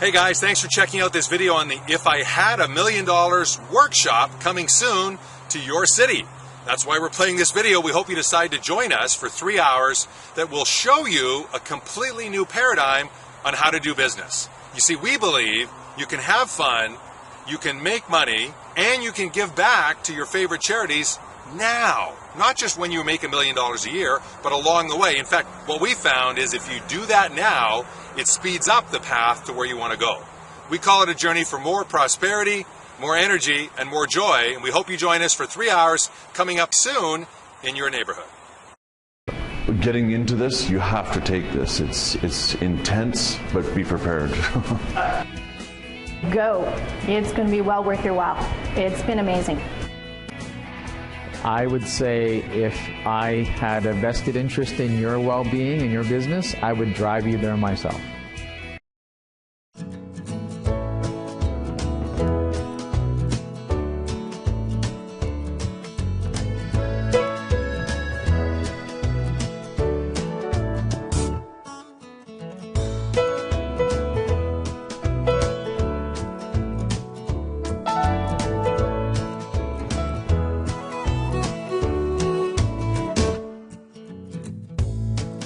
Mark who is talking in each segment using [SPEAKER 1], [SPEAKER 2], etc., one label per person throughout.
[SPEAKER 1] Hey guys, thanks for checking out this video on the If I Had $1 Million workshop coming soon to your city. That's why we're playing this video. We hope you decide to join us for 3 hours that will show you a completely new paradigm on how to do business. You see, we believe you can have fun, you can make money, and you can give back to your favorite charities now. Not just when you make $1 million a year, but along the way. In fact, what we found is if you do that now, it speeds up the path to where you want to go. We call it a journey for more prosperity, more energy, and more joy. And we hope you join us for 3 hours coming up soon in your neighborhood.
[SPEAKER 2] Getting into this, you have to take this. It's intense, but be prepared.
[SPEAKER 3] Go. It's going to be well worth your while. It's been amazing.
[SPEAKER 4] I would say if I had a vested interest in your well-being and your business, I would drive you there myself.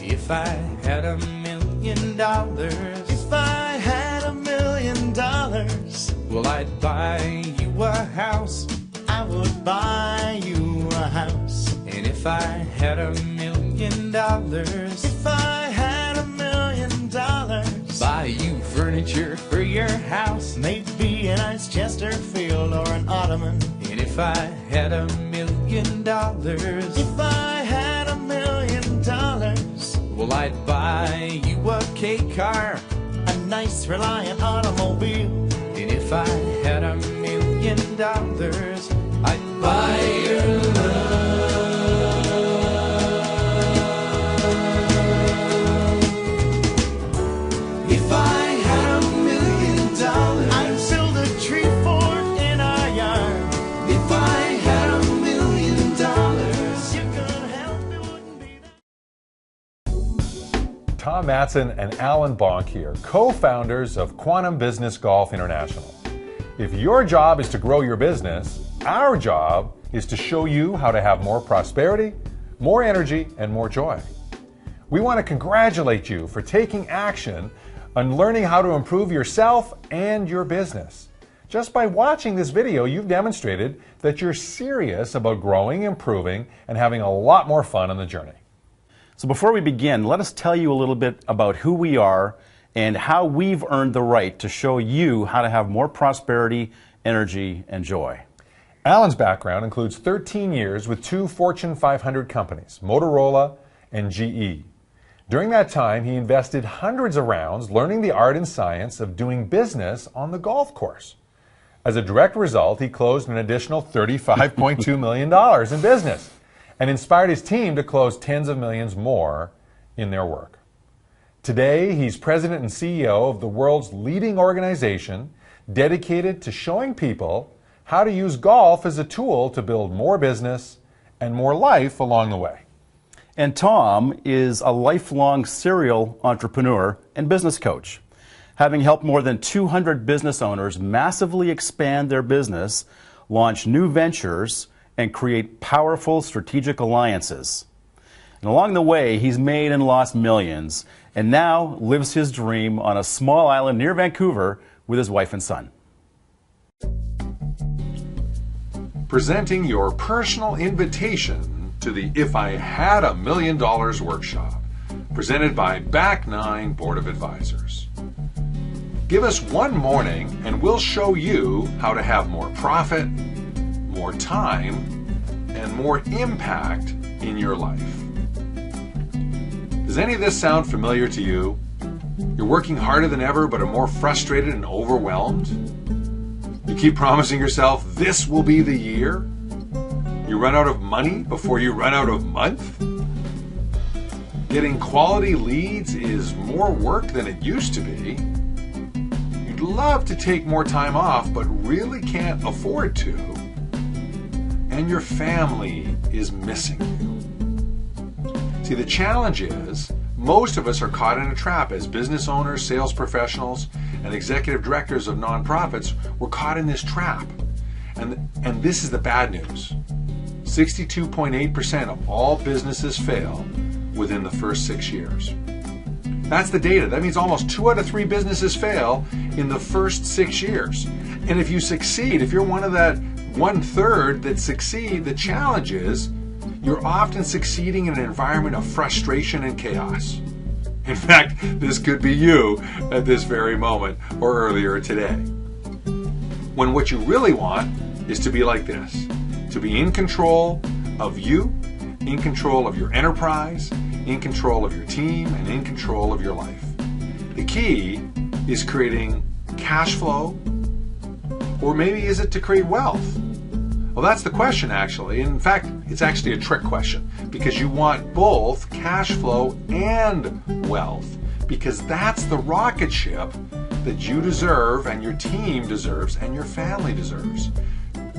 [SPEAKER 5] If I had $1 million,
[SPEAKER 6] if I had $1 million,
[SPEAKER 5] well, I'd buy you a house.
[SPEAKER 6] I would buy you a house.
[SPEAKER 5] And if I had $1 million,
[SPEAKER 6] if I had $1 million,
[SPEAKER 5] buy you furniture for your house.
[SPEAKER 6] maybe a nice Chesterfield or an ottoman.
[SPEAKER 5] And if I had $1 million,
[SPEAKER 6] If I had $1 million,
[SPEAKER 5] well, I'd buy you a K car.
[SPEAKER 6] a nice Reliant automobile.
[SPEAKER 5] And if I had $1 million, I'd buy your love. If I had $1 million,
[SPEAKER 6] I'd build a tree fort in our yard.
[SPEAKER 5] if I had $1 million,
[SPEAKER 6] You could help, it wouldn't be that.
[SPEAKER 1] Tom Matson and Alan Bonk here, co-founders of Quantum Business Golf International. If your job is to grow your business, our job is to show you how to have more prosperity, more energy, and more joy. We want to congratulate you for taking action on learning how to improve yourself and your business. Just by watching this video, you've demonstrated that you're serious about growing, improving, and having a lot more fun on the journey.
[SPEAKER 7] So before we begin, let us tell you a little bit about who we are and how we've earned the right to show you how to have more prosperity, energy, and joy.
[SPEAKER 1] Alan's background includes 13 years with 2 Fortune 500 companies, Motorola and GE. During that time, he invested hundreds of rounds learning the art and science of doing business on the golf course. As a direct result, he closed an additional $35.2 million in business and inspired his team to close tens of millions more in their work. Today, he's president and CEO of the world's leading organization dedicated to showing people how to use golf as a tool to build more business and more life along the way.
[SPEAKER 7] And Tom is a lifelong serial entrepreneur and business coach, having helped more than 200 business owners massively expand their business, launch new ventures, and create powerful strategic alliances. And along the way, he's made and lost millions, and now lives his dream on a small island near Vancouver with his wife and son.
[SPEAKER 1] Presenting your personal invitation to the If I Had $1 Million workshop, presented by Back9 Board of Advisors. Give us one morning and we'll show you how to have more profit, more time, and more impact in your life. Does any of this sound familiar to you? You're working harder than ever but are more frustrated and overwhelmed? You keep promising yourself this will be the year? You run out of money before you run out of month? Getting quality leads is more work than it used to be. You'd love to take more time off but really can't afford to. And your family is missing you. See, the challenge is most of us are caught in a trap as business owners, sales professionals, and executive directors of nonprofits were caught in this trap. And this is the bad news. 62.8% of all businesses fail within the first 6 years. That's the data. That means almost 2 out of 3 businesses fail in the first 6 years. And if you succeed, if you're one of that 1/3 that succeed, the challenge is you're often succeeding in an environment of frustration and chaos. In fact, this could be you at this very moment or earlier today. When what you really want is to be like this, to be in control of you, in control of your enterprise, in control of your team, and in control of your life. The key is creating cash flow, or maybe is it to create wealth? Well, that's the question, actually. In fact, it's actually a trick question, because you want both cash flow and wealth, because that's the rocket ship that you deserve, and your team deserves, and your family deserves.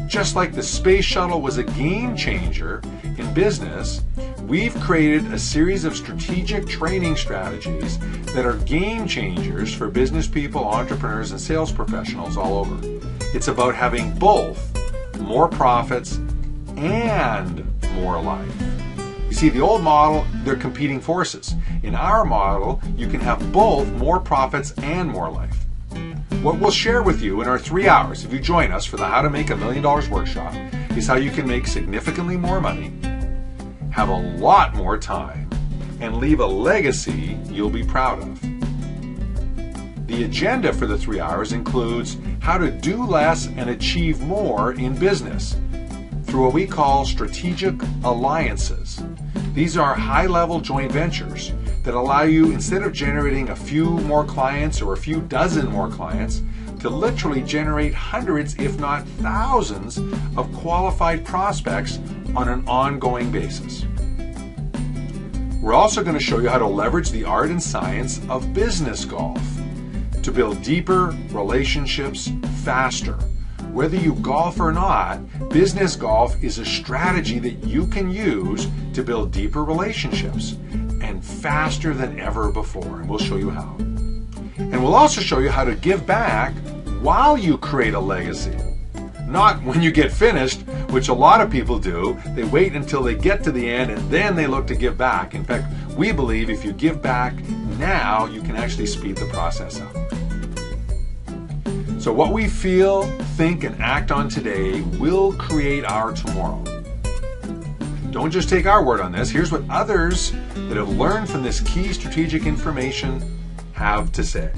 [SPEAKER 1] Just like the space shuttle was a game changer in business, we've created a series of strategic training strategies that are game changers for business people, entrepreneurs, and sales professionals all over. It's about having both more profits and more life. You see, the old model, they're competing forces. In our model, you can have both more profits and more life. What we'll share with you in our 3 hours, if you join us for the How to Make $1 Million workshop, is how you can make significantly more money, have a lot more time, and leave a legacy you'll be proud of. The agenda for the 3 hours includes how to do less and achieve more in business through what we call strategic alliances. These are high-level joint ventures that allow you, instead of generating a few more clients or a few dozen more clients, to literally generate hundreds, if not thousands, of qualified prospects on an ongoing basis. We're also going to show you how to leverage the art and science of business golf to build deeper relationships faster. Whether you golf or not, business golf is a strategy that you can use to build deeper relationships and faster than ever before. And we'll show you how. And we'll also show you how to give back while you create a legacy. Not when you get finished, which a lot of people do. They wait until they get to the end and then they look to give back. In fact, we believe if you give back now, you can actually speed the process up. So what we feel, think, and act on today will create our tomorrow. Don't just take our word on this. Here's what others that have learned from this key strategic information have to say.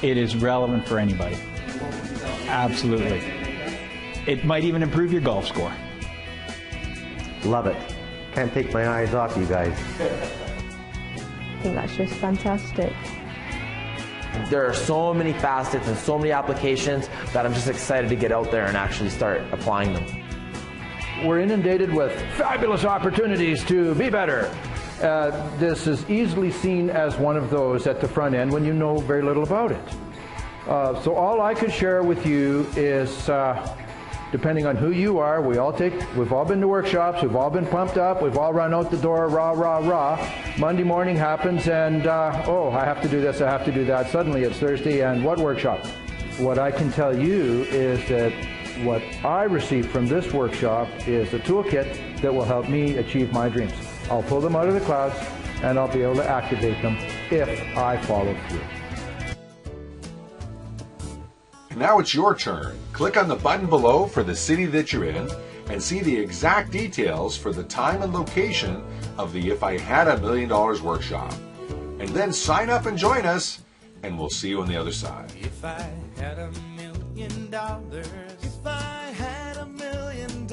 [SPEAKER 8] It is relevant for anybody. Absolutely. It might even improve your golf score.
[SPEAKER 9] Love it. Can't take my eyes off you guys.
[SPEAKER 3] I think that's just fantastic.
[SPEAKER 10] There are so many facets and so many applications that I'm just excited to get out there and actually start applying them.
[SPEAKER 11] We're inundated with fabulous opportunities to be better. This is easily seen as one of those at the front end when you know very little about it. So all I could share with you is, depending on who you are, we've all been to workshops, we've all been pumped up, we've all run out the door, rah, rah, rah. Monday morning happens and, oh, I have to do this, I have to do that. Suddenly it's Thursday and what workshop? What I can tell you is that what I received from this workshop is a toolkit that will help me achieve my dreams. I'll pull them out of the clouds and I'll be able to activate them if I follow through.
[SPEAKER 1] Now it's your turn. Click on the button below for the city that you're in and see the exact details for the time and location of the If I Had $1 Million workshop. And then sign up and join us, and we'll see you on the other side.
[SPEAKER 5] If I had $1 million, if I had $1 million.